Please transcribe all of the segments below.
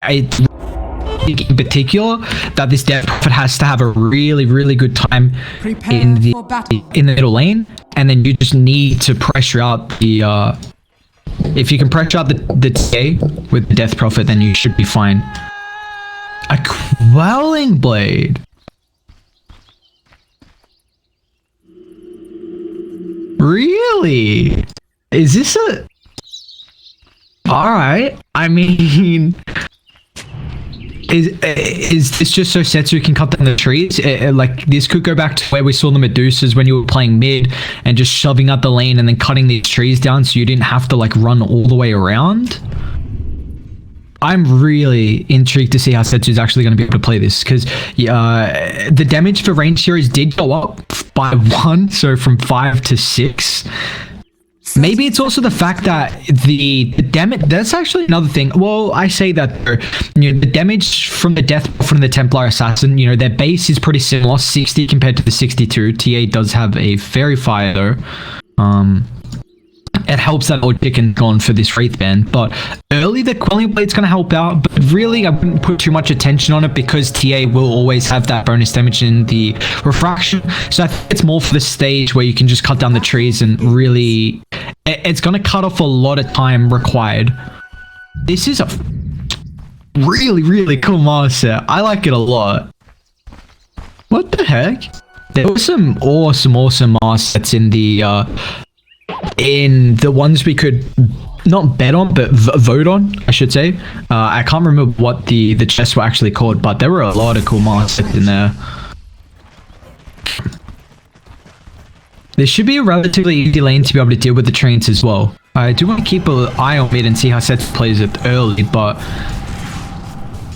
I think in particular that this Death Prophet has to have a really good time in the middle lane, and then you just need to pressure out the if you can pressure out the TA with the Death Prophet, then you should be fine. A Quelling Blade. Really? Is this a... Alright. I mean... Is this just so Setsu can cut down the trees? Like, this could go back to where we saw the Medusas when you were playing mid and just shoving out the lane and then cutting these trees down so you didn't have to, like, run all the way around. I'm really intrigued to see how Setsu's actually going to be able to play this, because the damage for range series did go up by 1, so from 5 to 6. Maybe it's also the fact that the damage, that's actually another thing. Well, I say that, you know, the damage from the Death from the Templar Assassin, you know, their base is pretty similar, 60 compared to the 62. TA does have a fairy fire though. It helps that old chicken gone for this Wraith Band, but early the Quelling Blade's going to help out, but really I wouldn't put too much attention on it because TA will always have that bonus damage in the refraction, so I think it's more for the stage where you can just cut down the trees and really... It's going to cut off a lot of time required. This is a really cool master set. I like it a lot. What the heck? There were some awesome master sets in the ones we could not bet on, but vote on, I should say. I can't remember what the chests were actually called, but there were a lot of cool master sets in there. There should be a relatively easy lane to be able to deal with the trains as well. I do want to keep an eye on mid and see how Sets plays it early, but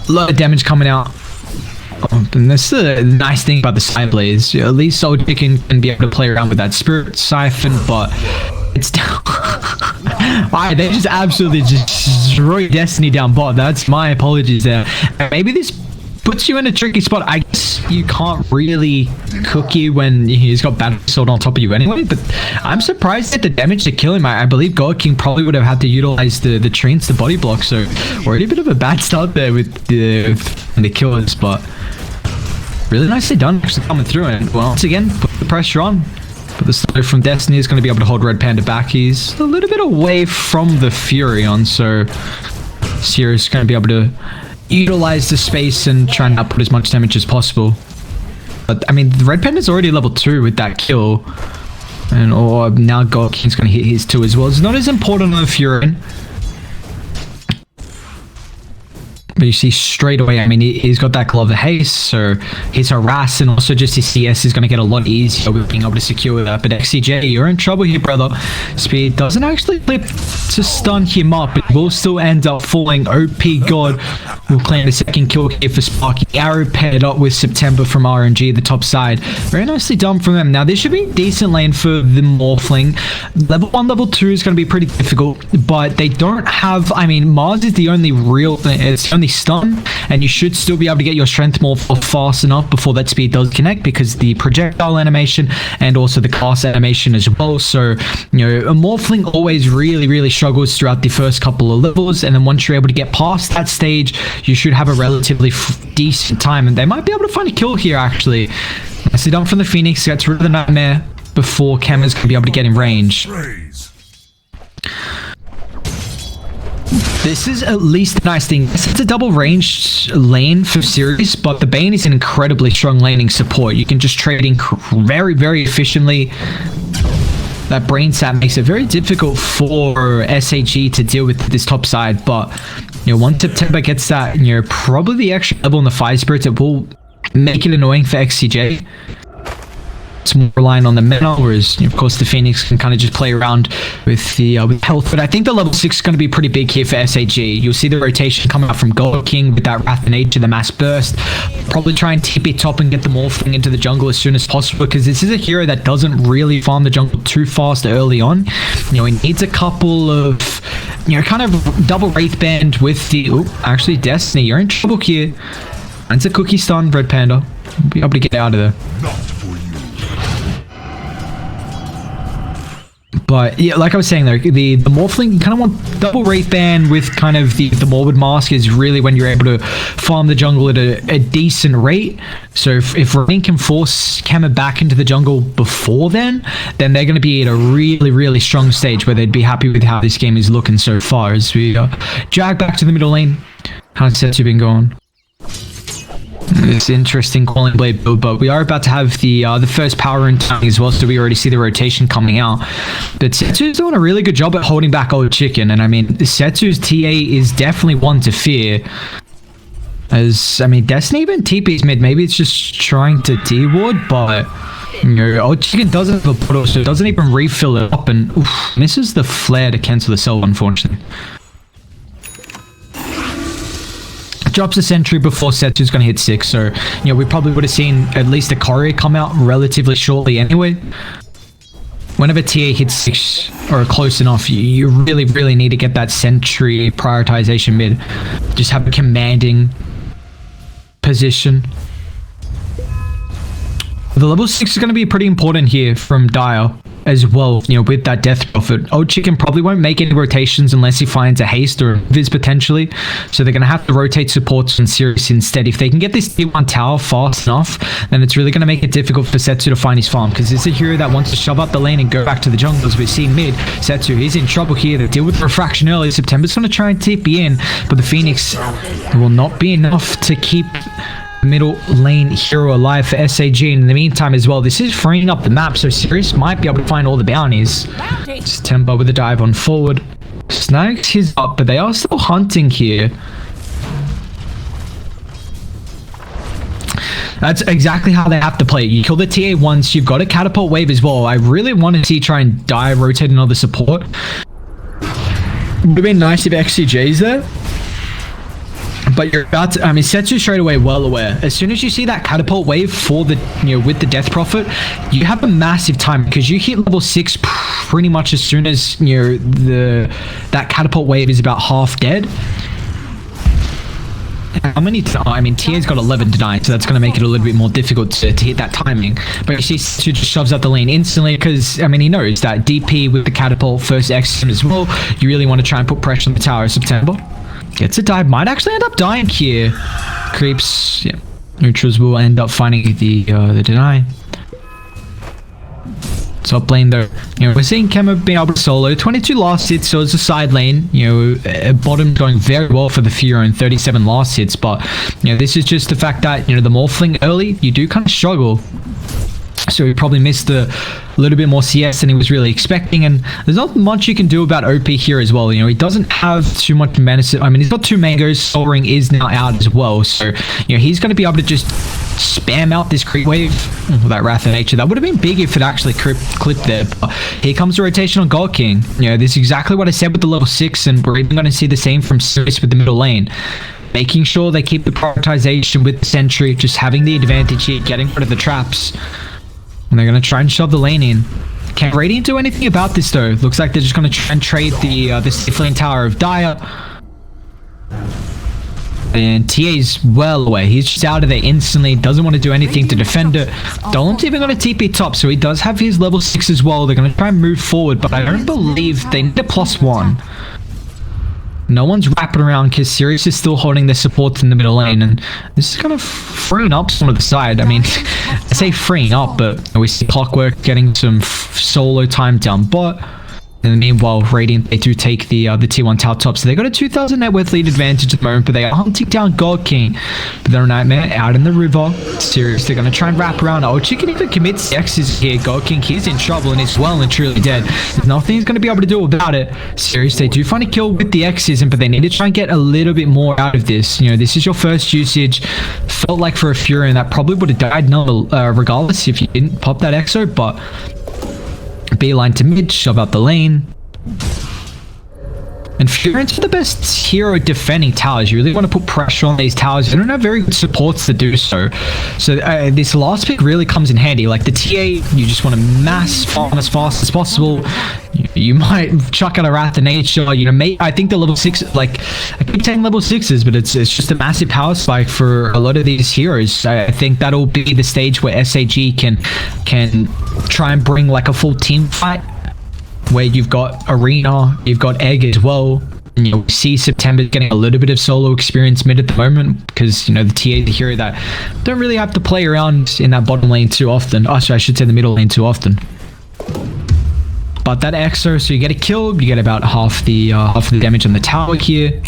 a lot of damage coming out. And that's the nice thing about the Side Blaze. At least Soul Chicken can be able to play around with that Spirit Siphon, but it's down. Alright, they just absolutely just destroy Destiny down bot. That's my apologies there. Maybe this puts you in a tricky spot. I guess you can't really cook you when he's got Battle Sword on top of you anyway, but I'm surprised at the damage to kill him. I believe God King probably would have had to utilize the trains to body block, so already a bit of a bad start there with the killers, but really nicely done actually coming through, and once again put the pressure on. But the slow from Destiny is going to be able to hold Red Panda back. He's a little bit away from the Furion, so SIRIUS is going to be able to utilize the space and try and output as much damage as possible. But I mean, the Red Panda's already level 2 with that kill, and now God King's going to hit his 2 as well. It's not as important on the Furion, but you see straight away, I mean, he's got that Glove of Haste, so his harass and also just his CS is going to get a lot easier with being able to secure that. But XCJ, you're in trouble here, brother. Speed doesn't actually flip to stun him up. It will still end up falling. OP God will claim the second kill here for Sparky. Arrow paired up with September from RNG, the top side. Very nicely done from them. Now, this should be a decent lane for the Morphling. Level 1, level 2 is going to be pretty difficult, but they don't have... I mean, Mars is the only real thing. It's the only stun, and you should still be able to get your strength more fast enough before that speed does connect, because the projectile animation and also the class animation as well. So, you know, a Morphling always really struggles throughout the first couple of levels, and then once you're able to get past that stage, you should have a relatively decent time, and they might be able to find a kill here actually. Nicely done from the Phoenix, gets rid of the Nightmare before Kemmer's going to be able to get in range. This is at least a nice thing. It's a double range lane for SIRIUS, but the Bane is an incredibly strong laning support. You can just trade in very efficiently. That brain sap makes it very difficult for SAG to deal with this top side, but you know, once September gets that, you know, probably the extra level in the Fire Spirits, it will make it annoying for XCJ. It's more relying on the mana, whereas of course the Phoenix can kind of just play around with the health. But I think the level 6 is going to be pretty big here for SAG. You'll see the rotation coming out from God King with that Wrath of Nature, the Mass Burst. Probably try and TP top and get the Morphling into the jungle as soon as possible, because this is a hero that doesn't really farm the jungle too fast early on. You know, he needs a couple of, you know, kind of double Wraith Band with the... Oh, actually Destiny, you're in trouble here. And it's a cookie stun, Red Panda. You'll be able to get out of there. Not for you. But yeah, like I was saying though, the Morphling, you kind of want double Wraith Band with kind of the Morbid Mask is really when you're able to farm the jungle at a decent rate. So if Rain can force Kema back into the jungle before then they're going to be at a really, really strong stage where they'd be happy with how this game is looking so far. As we drag back to the middle lane. How's Setsu been going? It's interesting Calling Blade build, but we are about to have the first power in time as well, so we already see the rotation coming out. But Setsu's doing a really good job at holding back Old Chicken, and I mean, Setsu's TA is definitely one to fear. As, I mean, Destiny even TP's mid, maybe it's just trying to D-ward, but, you know, Old Chicken doesn't have a portal, so it doesn't even refill it up, and misses the flare to cancel the cell, unfortunately. Drops a sentry before Setsu's going to hit 6, so you know we probably would have seen at least a courier come out relatively shortly anyway. Whenever TA hits 6 or close enough, you really need to get that sentry prioritization mid. Just have a commanding position. The level 6 is going to be pretty important here from Dire as well, you know, with that Death Prophet. Old Chicken probably won't make any rotations unless he finds a haste or a Viz potentially, so they're going to have to rotate supports on SIRIUS instead. If they can get this T1 tower fast enough, then it's really going to make it difficult for Setsu to find his farm, because it's a hero that wants to shove up the lane and go back to the jungle. As we see mid, Setsu, he's in trouble here. They deal with the refraction early. September's going to try and TP in, but the Phoenix will not be enough to keep middle lane hero alive for SAG. In the meantime as well, this is freeing up the map, so SIRIUS might be able to find all the bounties. September with a dive on forward. Snags his up, but they are still hunting here. That's exactly how they have to play. You kill the TA once, you've got a catapult wave as well. I really want to see try and die, rotate another support. Would have been nice if XCJ's there. But you're about to, I mean, Setsu straight away well aware. As soon as you see that catapult wave for the, you know, with the Death Prophet, you have a massive time because you hit level 6 pretty much as soon as, you know, that catapult wave is about half dead. How many? I mean, TA's got 11 to 9, so that's going to make it a little bit more difficult to hit that timing. But you see, Setsu just shoves out the lane instantly because, I mean, he knows that DP with the catapult first X as well. You really want to try and put pressure on the tower. September gets a dive, might actually end up dying here. Creeps, yeah. Neutrals will end up finding the deny. Top lane though, you know, we're seeing Kema being able to solo 22 last hits, so it's a side lane, you know, bottom going very well for the Furo and 37 last hits, but you know, this is just the fact that, you know, the Morphling early, you do kind of struggle. So he probably missed a little bit more CS than he was really expecting, and there's not much you can do about OP here as well. You know, he doesn't have too much menace. I mean, he's got 2 mangoes. Soul Ring is now out as well, so you know he's going to be able to just spam out this creep wave with that Wrath of Nature. That would have been big if it actually clipped there. But here comes the rotation on God King. You know, this is exactly what I said with the level 6, and we're even going to see the same from SIRIUS with the middle lane. Making sure they keep the prioritization with the sentry, just having the advantage here, getting rid of the traps. And they're going to try and shove the lane in. Can't Radiant do anything about this though. Looks like they're just going to try and trade the safe lane tower of Dire. And TA's well away. He's just out of there instantly. Doesn't want to do anything to defend it. Dolan's even going to TP top, so he does have his level 6 as well. They're going to try and move forward, but I don't believe they need a +1. No one's wrapping around because SIRIUS is still holding their supports in the middle lane, and this is kind of freeing up some of the side. I mean, I say freeing up, but we see Clockwork getting some solo time down bot. And meanwhile, Radiant, they do take the T1 tower top. So they got a 2,000 net worth lead advantage at the moment, but they are hunting down God King. But they're a nightmare out in the river. SIRIUS, they're going to try and wrap around. Oh, Chicken even commits X's here. God King, he's in trouble and is well and truly dead. There's nothing he's going to be able to do about it. SIRIUS, they do find a kill with the X's, but they need to try and get a little bit more out of this. You know, this is your first usage. Felt like for a Fury, and that probably would have died regardless if you didn't pop that Exo, but beeline to mid, shove out the lane. And Fury's the best hero defending towers. You really want to put pressure on these towers. They don't have very good supports to do so. So this last pick really comes in handy. Like the TA, you just want to mass farm as fast as possible. You might chuck out a Wrath of Nature. You know, I think the level 6, like I keep saying level 6s, but it's just a massive power spike for a lot of these heroes. I think that'll be the stage where SAG can try and bring like a full team fight where you've got Arena, you've got Egg as well. And you'll see September getting a little bit of solo experience mid at the moment because, you know, the TA is a hero that don't really have to play around in that bottom lane too often. Oh, sorry, I should say the middle lane too often. But that exo, so you get a kill, you get about half the damage on the tower here.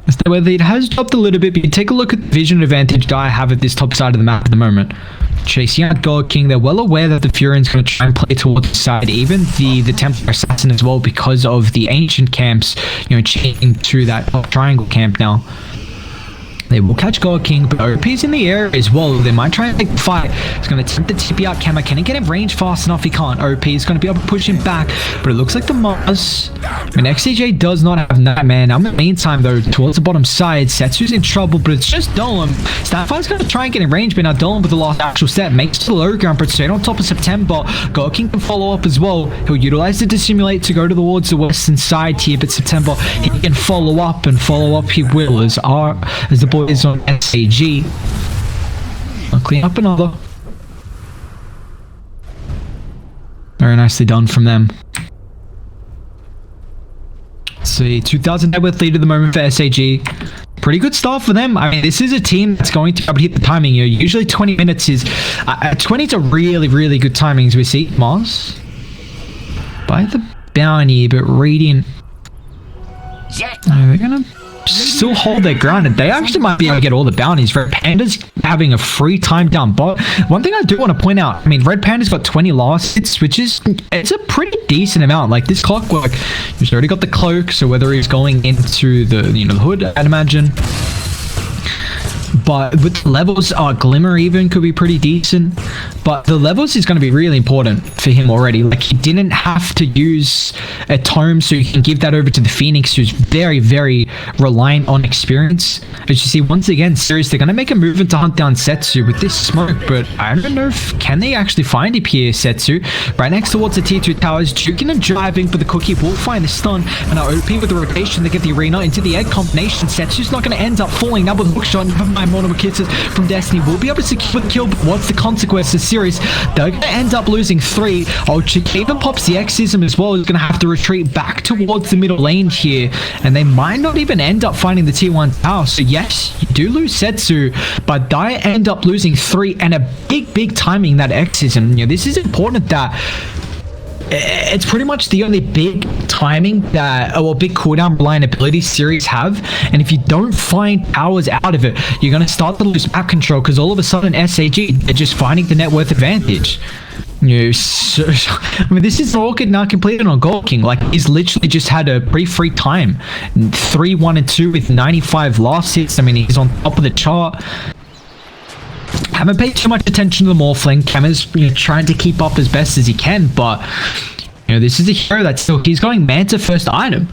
So whether it has dropped a little bit, but you take a look at the vision advantage that I have at this top side of the map at the moment. Chasing out God King, they're well aware that the Fury's going to try and play towards the side, even the Templar Assassin as well, because of the ancient camps, you know, changing to that top triangle camp now. They will catch God King, but OP's in the air as well. They might try and take the fight. He's going to attempt the TP out camera. Can he get in range fast enough? He can't. OP is going to be able to push him back, but it looks like the Mars. I mean, XCJ does not have Nightman. Now, in the meantime, though, towards the bottom side, Setsu's in trouble, but it's just Dolan. Starfire's going to try and get in range, but now Dolan with the last actual step makes the low ground, but straight on top of September. God King can follow up as well. He'll utilize the dissimulate to go towards the western side here, but September, he can follow up, and follow up he will as the boys on SAG. I'll clean up another. Very nicely done from them. Let's see, 2,000 net worth lead at the moment for SAG. Pretty good start for them. I mean, this is a team that's going to be able to hit the timing. You know, usually 20 minutes is 20 is a really, really good timing, as we see. Mars by the bounty, but Radiant, they're gonna still hold their ground, and they actually might be able to get all the bounties. Red Panda's having a free time down bot. One thing I do want to point out, I mean, Red Panda's got 20 last hits, which is, it's a pretty decent amount. Like, this Clockwork, he's already got the cloak, so whether he's going into the, you know, the hood, I'd imagine. But with the levels, Glimmer even could be pretty decent. But the levels is going to be really important for him already. Like, he didn't have to use a tome, so you can give that over to the Phoenix, who's very, very reliant on experience. As you see, once again, SIRIUS, they're going to make a move to hunt down Setsu with this smoke, but I don't know if, can they actually find him here, Setsu? Right next towards the tier 2 towers, juking and driving, but the Cookie will find the stun, and our OP with the rotation, they get the Arena into the egg combination. Setsu's not going to end up falling now with a hookshot, and never mind, multiple kisses from Destiny will be able to secure the kill, but what's the consequence of SIRIUS? They're going to end up losing 3. Oh, Chick even pops the Exism as well. He's going to have to retreat back towards the middle lane here, and they might not even end up finding the tier 1 tower. So yes, you do lose Setsu, but they end up losing 3, and a big timing that Exism. You know, this is important that it's pretty much the only big timing that, or big cooldown reliant ability SIRIUS have, and if you don't find towers out of it, you're going to start to lose map control, because all of a sudden SAG, they're just finding the net worth advantage. You know, so, I mean, this is Orchid now completed on Gold King. Like, he's literally just had a pretty free time. 3, 1, and 2 with 95 last hits. I mean, he's on top of the chart. Haven't paid too much attention to the Morphling. Kama's, you know, trying to keep up as best as he can, but, you know, this is a hero that's still, he's going Manta first item.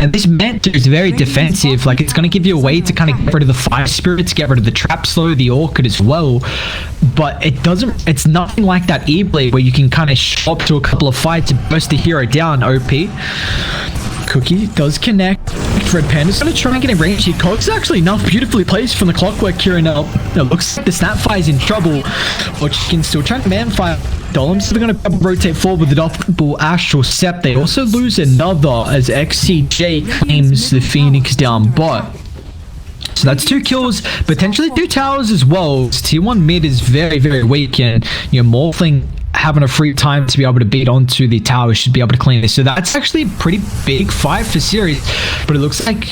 And this Manta is very defensive. Like, it's going to give you a way to kind of get rid of the Fire Spirits, get rid of the Trap Slow, the Orchid as well. But it doesn't, it's nothing like that E-Blade where you can kind of show up to a couple of fights and burst the hero down. OP. Cookie does connect. Red Panda's going to try and get in range here. Coke's actually enough beautifully placed from the Clockwork here, and it looks like the Snapfire's in trouble. Or Chicken still trying to manfire. Dolem's going to rotate forward with the double Astral Sept. They also lose another as XCJ claims the Phoenix down bot. So that's 2 kills, potentially 2 towers as well. Tier 1 mid is very, very weak, and, you know, Morphling having a free time to be able to beat onto the tower should be able to clean this. So that's actually a pretty big fight for SIRIUS, but it looks like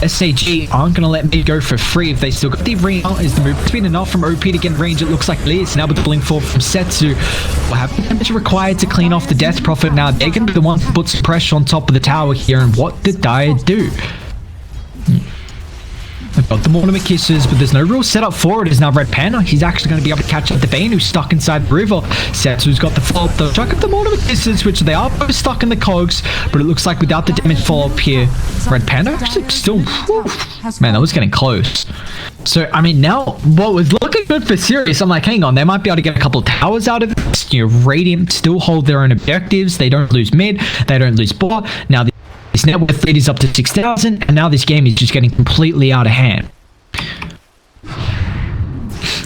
SAG aren't going to let me go for free if they still got the Arena. Is the movement's been enough from OP to get in range? It looks like Lee's now with the blink forward from Setsu. Will have the damage required to clean off the Death Prophet. Now they're going to be the ones to put some pressure on top of the tower here, and what did Dyer do? They've got the Mortimer Kisses, but there's no real setup for it. Is now Red Panda. He's actually going to be able to catch up the Bane, who's stuck inside the river. Setsu's got the follow-up. They'll chuck up the Mortimer Kisses, which they are both stuck in the cogs, but it looks like without the damage follow-up here, Red Panda actually still... Whew, man, that was getting close. So, I mean, now, what was looking good for SIRIUS, I'm like, hang on, they might be able to get a couple of towers out of it. You know, Radiant still hold their own objectives. They don't lose mid. They don't lose bot. Now, this net worth lead is up to 6,000, and now this game is just getting completely out of hand.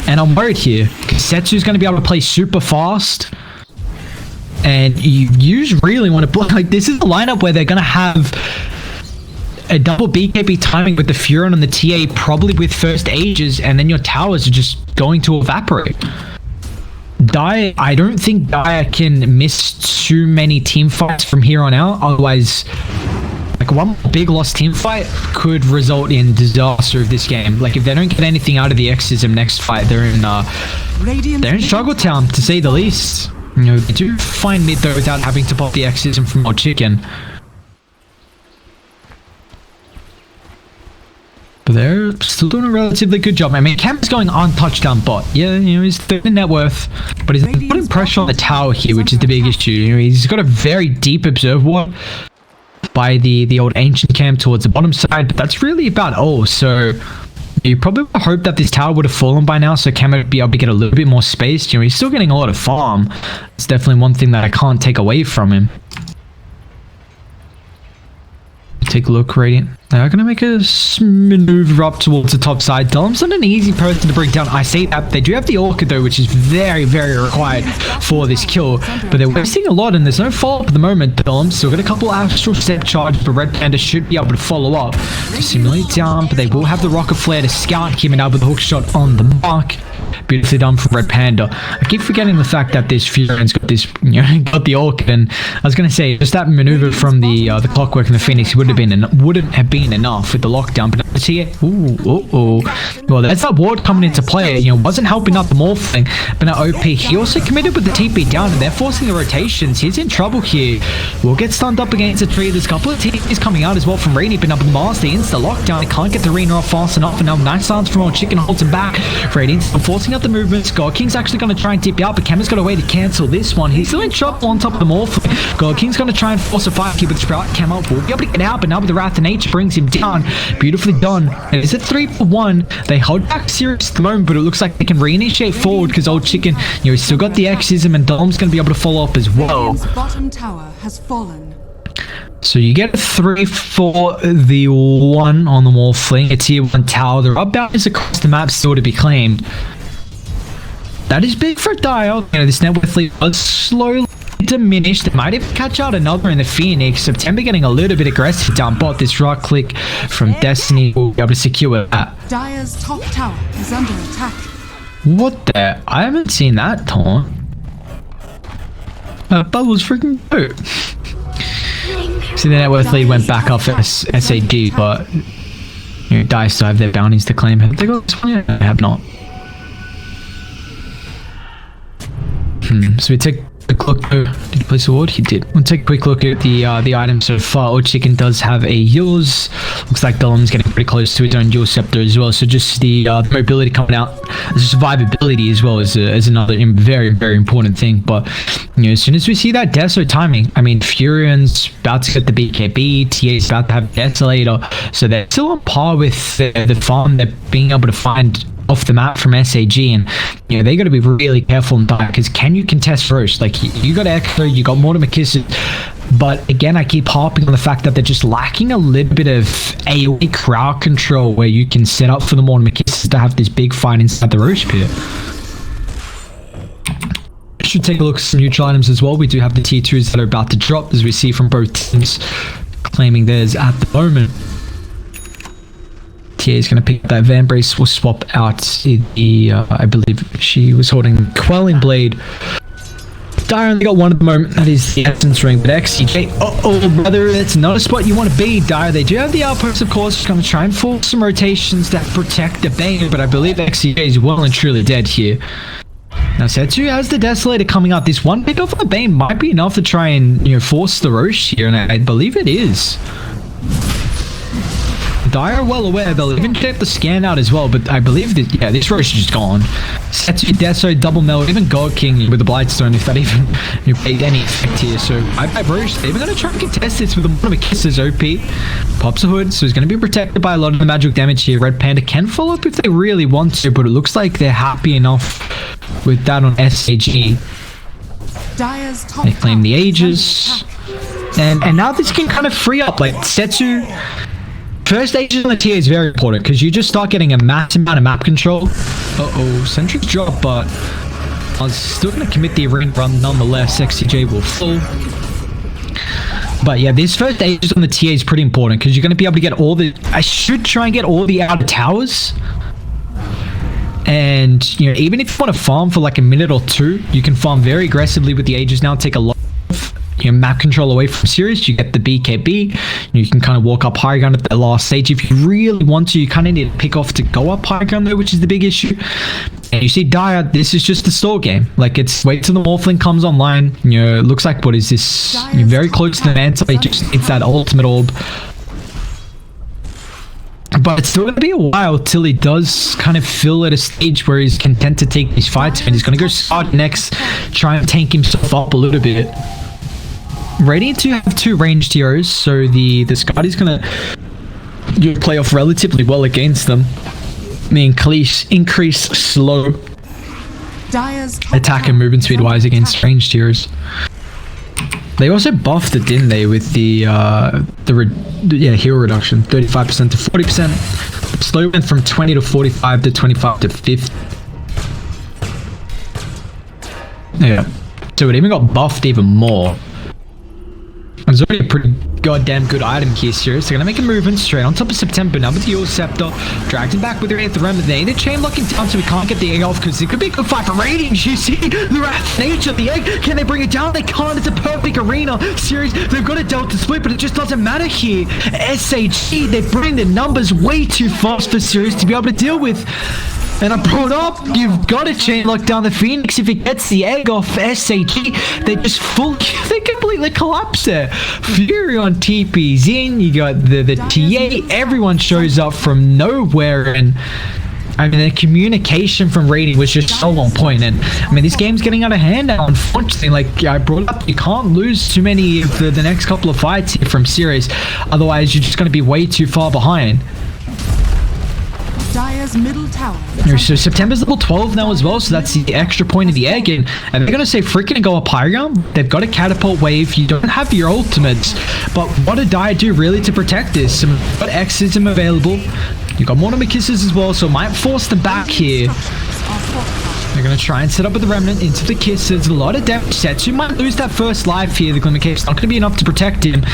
And I'm worried here, because Setsu's going to be able to play super fast. And you really want to block. Like, this is a lineup where they're going to have a double BKB timing with the Furon on the TA, probably with first ages, and then your towers are just going to evaporate. I don't think Dire can miss too many team fights from here on out. Otherwise, like, one big lost team fight could result in disaster of this game. Like, if they don't get anything out of the Exism next fight, they're in struggle town, to say the least. You know, they do find mid though without having to pop the Exism from old chicken. But they're still doing a relatively good job. I mean, Cam is going on touchdown bot. Yeah, you know, he's third in net worth, but he's putting pressure on the tower here, which is the big issue. You know, he's got a very deep observe ward by the old ancient camp towards the bottom side, but that's really about all. So you probably hope that this tower would have fallen by now, so Cam would be able to get a little bit more space. You know, he's still getting a lot of farm. It's definitely one thing that I can't take away from him. Take a look, Radiant. They are going to make a maneuver up towards the top side. Delm's not an easy person to bring down. I say that. They do have the Orchid, though, which is very, very required for this kill. But they're wasting a lot, and there's no follow-up at the moment. Delm still got a couple Astral Step charges, but Red Panda should be able to follow up to simulate down, but they will have the Rocket Flare to scout him and out with the hook shot on the mark. Beautifully done from Red Panda. I keep forgetting the fact that this Furon's got this, you know, got the Orchid, and I was going to say, just that maneuver from the Clockwork and the Phoenix wouldn't have been enough with the lockdown, but let's see it. Well, that's that ward coming into play. You know, wasn't helping out the Morphling, but now OP, he also committed with the TP down, and they're forcing the rotations. He's in trouble here. Will get stunned up against a tree. There's a couple of TPs coming out as well from Rainy, but up in the Master, insta lockdown. He can't get the Rena off fast enough, and now nice stance from old Chicken holds him back. Radiant's forcing out the movements. God King's actually going to try and tip out, but Kemmer's got a way to cancel this one. He's still in trouble on top of the Morphling. God King's going to try and force a fight here with Sprout. Kemmer will be able to get out, but now with the Wrath of Nature brings him down. Beautifully done. And it's a 3-for-1. They hold back Sirius at the moment, but it looks like they can reinitiate forward because old Chicken, you know, he's still got the Exism, and Dom's going to be able to follow up as well. Bottom tower has fallen. So you get a 3 for the 1 on the Morphling. A tier 1 tower. There are bounties across the map still to be claimed. That is big for Dire. You know, this net worth lead was slowly diminished. They might even catch out another in the Phoenix. September getting a little bit aggressive down bot. This right click from Destiny will be able to secure that. Dire's top tower is under attack. What the? I haven't seen that taunt. Bubbles freaking dope. See, the net worth lead went back up for SAG, but you know, Dire still have their bounties to claim. Have they got this one yet? I have not. So we take a quick look. Did he place a ward? He did. We'll take a quick look at the items so far. Old Chicken does have a Yules. Looks like Delm's getting pretty close to his own Yules Scepter as well. So just the mobility coming out, the survivability as well is another very, very important thing. But you know, as soon as we see that Deso timing, I mean, Furion's about to get the BKB, TA's about to have Desolator, so they're still on par with the farm they're being able to find off the map from SAG, and you know, they got to be really careful and die, because can you contest Roche? Like, you got Echo, you got Mortimer Kisses, but again, I keep harping on the fact that they're just lacking a little bit of AoE crowd control where you can set up for the Mortimer Kisses to have this big fight inside the Roche pit. Should take a look at some neutral items as well. We do have the tier 2s that are about to drop, as we see from both teams claiming theirs at the moment. TA is going to pick up that Van Brace. Will swap out the, I believe she was holding Quelling Blade. Dire only got one at the moment. That is the Essence Ring. But XCJ, oh brother, that's not a spot you want to be, Dire. They do have the outpost, of course. Just going to try and force some rotations that protect the Bane, but I believe XCJ is well and truly dead here. Now Setsu has the Desolator coming out. This one pick off of the Bane might be enough to try and, you know, force the Roche here, and I believe it is. Dire are well aware. They'll even check the scan out as well, but I believe that, yeah, this Roche is just gone. Setsu, Deso, double melt, even God King with the Blightstone, if that even paid any effect here. So I Roche, they're even going to try and contest this with one of the Kisses. OP pops a hood, so he's going to be protected by a lot of the magic damage here. Red Panda can follow up if they really want to, but it looks like they're happy enough with that on SAG. They claim the Aegis, and now this can kind of free up, like, Setsu. First Aegis on the tier is very important, because you just start getting a massive amount of map control. Sentry's drop, but I was still going to commit the arena run nonetheless. XCJ will fall. But yeah, this first age on the TA is pretty important because you're going to be able to get all the... I should try and get all the outer towers. And, you know, even if you want to farm for like a minute or two, you can farm very aggressively with the ages now. Take a lot of, you know, map control away from SIRIUS. You get the BKB. You can kind of walk up high ground at the last stage. If you really want to, you kind of need to pick off to go up high ground though, which is the big issue. And you see Dire, this is just the stall game. Like, it's wait till the Morphling comes online. You know, it looks like, what is this? You're very close to the Manta. He just needs that ultimate orb. But it's still going to be a while till he does kind of feel at a stage where he's content to take these fights. And he's going to go start next, try and tank himself up a little bit. Radiant do have 2 ranged heroes, so the Scud is going to play off relatively well against them. The increase slow attack and movement speed wise against ranged heroes. They also buffed it, didn't they, with the hero reduction, 35% to 40%. Slow went from 20 to 45 to 25 to 50. Yeah, so it even got buffed even more. It's already a pretty goddamn good item here, SIRIUS. They're gonna make a movement straight on top of September now with the Eul Scepter. Dragged him back with the 8th Remnant. They need a chain locking down so we can't get the egg off because it could be a good fight for ratings. You see the wrath nature of the egg. Can they bring it down? They can't. It's a perfect arena. SIRIUS, they've got a Delta split, but it just doesn't matter here. SAG, they bring the numbers way too fast for SIRIUS to be able to deal with. And I brought up, you've got to chain lock down the Phoenix. If it gets the egg off SAG, they just they completely collapse there. Fury on TP's in, you got the TA, everyone shows up from nowhere, and I mean, the communication from Rating was just so on point. And I mean, this game's getting out of hand now, unfortunately. Like I brought up, you can't lose too many of the next couple of fights here from SIRIUS, otherwise you're just going to be way too far behind. Dire's middle tower. So September's level 12 now as well, so that's the extra point of the egg. And they're going to say freaking go up high ground. They've got a catapult wave. You don't have your ultimates. But what did Dire do really to protect this? Some got Exism available. You got Mortimer Kisses as well, so it might force them back here. They're going to try and set up with the Remnant into the Kisses. A lot of damage sets. You might lose that first life here. The Glimmer Cave's not going to be enough to protect him.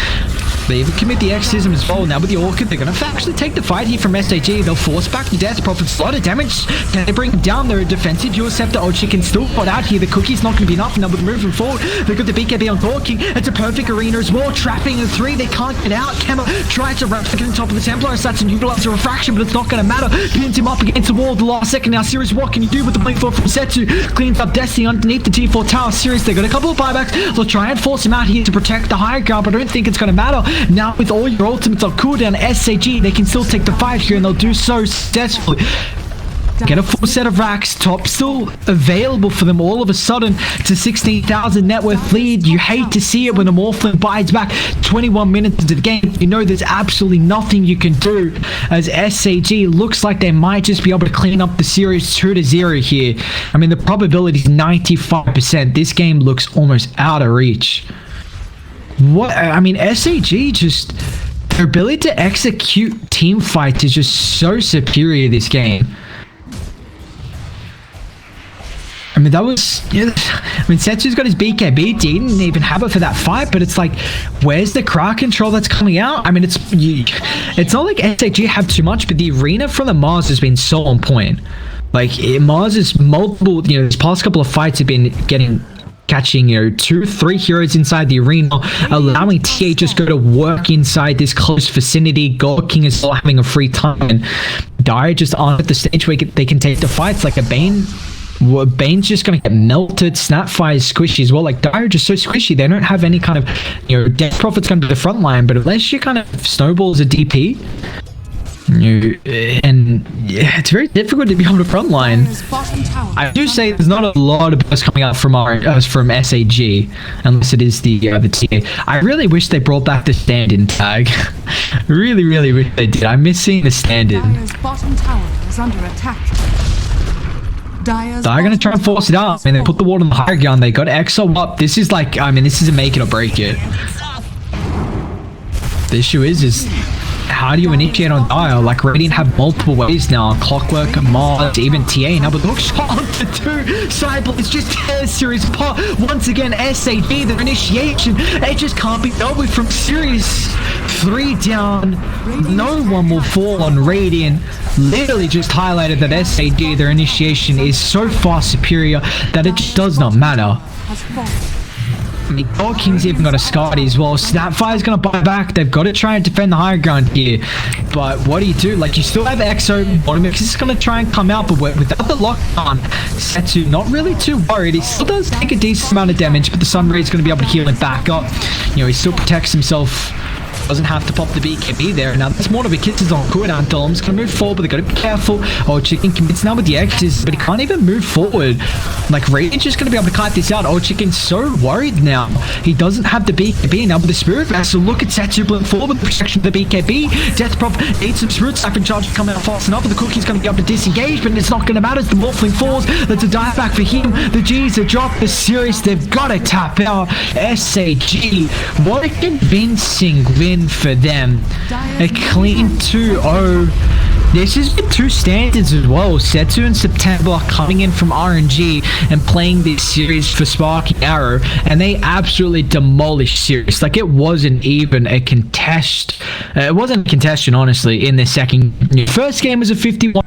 They even commit the Exorcism as well. Now with the Orchid, they're going to actually take the fight here from SAG. They'll force back the Death Prophets. A lot of damage. Can they bring him down? They're a defensive. Eul Scepter Ochi can still put out here. The Cookie's not going to be enough. Now with moving forward, they've got the BKB on Dorking. It's a perfect arena as well. Trapping the 3. They can't get out. Kemmer tries to replicate on top of the Templar. That's and utilize a refraction, but it's not going to matter. Pins him up against the wall the last second. Now SIRIUS, what can you do with the blink 4 from Setsu? Cleans up Destiny underneath the T4 tower. SIRIUS, they got a couple of buybacks. They'll try and force him out here to protect the higher ground, but I don't think it's going to matter. Now with all your ultimates on cooldown, SAG, they can still take the fight here, and they'll do so successfully. Get a full set of racks. Top still available for them all of a sudden to 16,000 net worth lead. You hate to see it when the Morphling bides back 21 minutes into the game. You know there's absolutely nothing you can do, as SAG looks like they might just be able to clean up the series 2-0 here. I mean, the probability is 95%. This game looks almost out of reach. What? I mean, SAG just... their ability to execute team fights is just so superior this game. I mean, that was... yeah, I mean, Setsu's got his BKB. He didn't even have it for that fight, but it's like, where's the crowd control that's coming out? I mean, it's not like SAG have too much, but the arena from the Mars has been so on point. Like, Mars is multiple... you know, this past couple of fights have been catching, you know, 2-3 heroes inside the arena, allowing TA just go to work inside this close vicinity. God King is still having a free time, and Dire just aren't at the stage where they can take the fights. Like a Bane... well, Bane's just going to get melted. Snapfire is squishy as well. Like, Dire just so squishy. They don't have any kind of, you know, Death Prophet's going to be the front line, but unless you kind of snowball as a DP, and yeah, it's very difficult to be able to front line. I do say there's not a lot of us coming out from from SAG, unless it is the TA. I really wish they brought back the stand-in tag. really, really wish they did. I miss seeing the stand-in. Dire's bottom tower is under attack. They're going to try and force it up. I mean, they put the ward on the higher ground. They got EXO up. This is like, I mean, this is a make it or break it. The issue is how do you initiate on Dire? Like, Radiant have multiple ways now. Clockwork, Mars, even TA. Now, but look, shot on the 2. Cyber, just tears Sirius apart. Once again, SAG, their initiation. It just can't be dealt with from Sirius. 3 down. No one will fall on Radiant. Literally just highlighted that SAG, their initiation, is so far superior that it just does not matter. Has fallen. I mean, God King's even got a Scotty as well. Snapfire's going to buy back. They've got to try and defend the higher ground here. But what do? Like, you still have Exo. Botomix is going to try and come out, but without the lockdown, Setsu not really too worried. He still does take a decent amount of damage, but the Sunray is going to be able to heal it back up. You know, he still protects himself. Doesn't have to pop the BKB there. Now, that's more of a kisses on cooldown. Dolm's going to move forward, but they've got to be careful. Oh, Chicken commits now with the X's, but he can't even move forward. Like, Radiant's just going to be able to kite this out. Oh, Chicken's so worried now. He doesn't have the BKB now with the Spirit Vessel. Look at Setsu blowing forward with the protection of the BKB. Death Prop needs some Spirit Siphon charge coming out fast enough, but the Cookie's going to be able to disengage, but it's not going to matter as the Morphling falls. That's a dive back for him. The G's are dropped. The Sirius, they've got to tap out. SAG, what a convincing win for them. A clean 2-0. This is with 2 standards as well. Setsu and September are coming in from RNG and playing this series for Sparking Arrow, and they absolutely demolished Sirius. Like, it wasn't even a contest. It wasn't a contestation, honestly, in the second. First game was a 51.